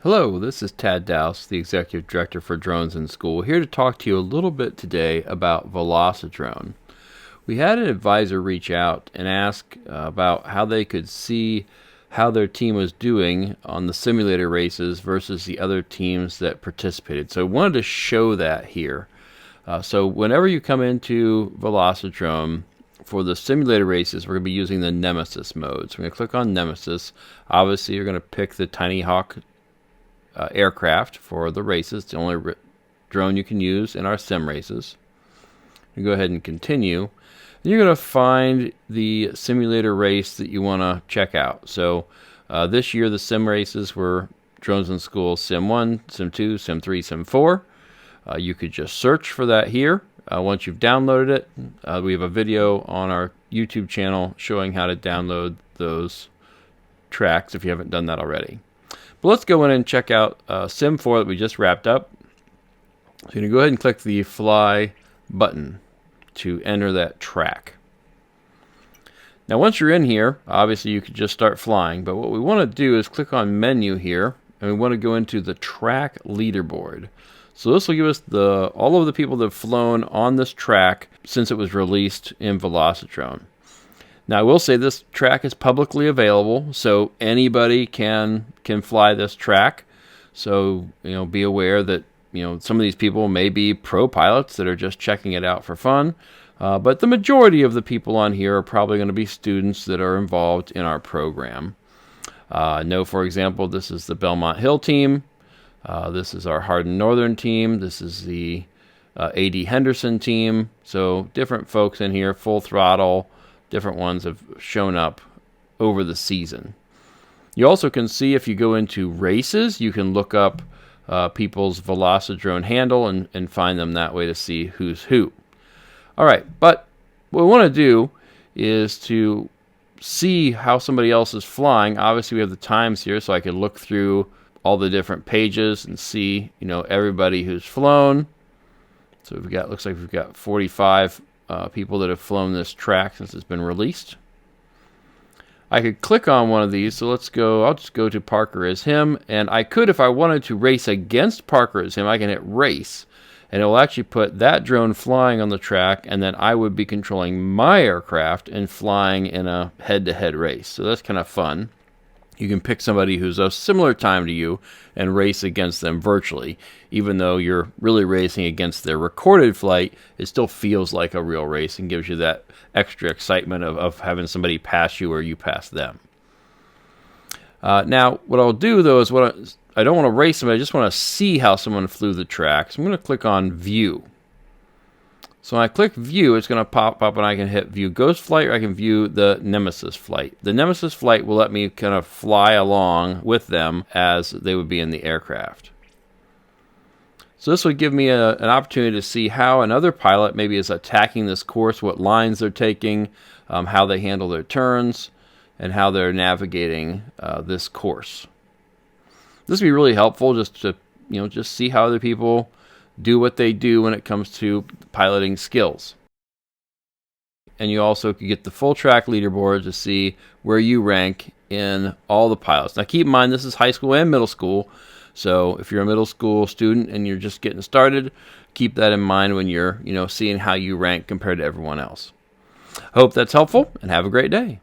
Hello, this is Tad Dowse, the Executive Director for Drones in School, here to talk to you a little bit today about VelociDrone. We had an advisor reach out and ask about how they could see how their team was doing on the simulator races versus the other teams that participated. So I wanted to show that here. So whenever you come into VelociDrone, for the simulator races, we're going to be using the Nemesis mode. So we're going to click on Nemesis. Obviously, you're going to pick the Tiny Hawk aircraft for the races. It's the only drone you can use in our sim races. You go ahead and continue. You're going to find the simulator race that you want to check out. So this year the sim races were Drones in School Sim 1, Sim 2, Sim 3, Sim 4. You could just search for that here. Once you've downloaded it, we have a video on our YouTube channel showing how to download those tracks if you haven't done that already. But let's go in and check out Sim 4 that we just wrapped up. So you're going to go ahead and click the Fly button to enter that track. Now once you're in here, obviously you could just start flying, but what we want to do is click on Menu here, and we want to go into the Track Leaderboard. So this will give us all of the people that have flown on this track since it was released in VelociDrone. Now I will say this track is publicly available, so anybody can fly this track. So be aware that some of these people may be pro pilots that are just checking it out for fun, but the majority of the people on here are probably going to be students that are involved in our program. Know, for example, this is the Belmont Hill team. This is our Hardin Northern team. This is the A.D. Henderson team. So different folks in here, Full Throttle. Different ones have shown up over the season. You also can see if you go into races, you can look up people's VelociDrone handle and find them that way to see who's who. All right, but what we want to do is to see how somebody else is flying. Obviously, we have the times here, so I can look through all the different pages and see everybody who's flown. So looks like we've got 45 people that have flown this track since it's been released. I could click on one of these, so I'll just go to Parker as him, and I could, if I wanted to race against Parker as him, I can hit race, and it will actually put that drone flying on the track, and then I would be controlling my aircraft and flying in a head-to-head race. So that's kind of fun. You can pick somebody who's a similar time to you and race against them virtually. Even though you're really racing against their recorded flight, it still feels like a real race and gives you that extra excitement of having somebody pass you or you pass them. Now, what I'll do, though, is I don't want to race them. I just want to see how someone flew the track. So I'm going to click on View. So when I click View, it's going to pop up and I can hit View Ghost Flight, or I can view the Nemesis flight. The Nemesis flight will let me kind of fly along with them as they would be in the aircraft. So this would give me an opportunity to see how another pilot maybe is attacking this course, what lines they're taking, how they handle their turns, and how they're navigating this course. This would be really helpful just to just see how other people do what they do when it comes to piloting skills. And you also could get the full track leaderboard to see where you rank in all the pilots. Now keep in mind, this is high school and middle school, so if you're a middle school student and you're just getting started, keep that in mind when you're seeing how you rank compared to everyone else. I hope that's helpful, and have a great day.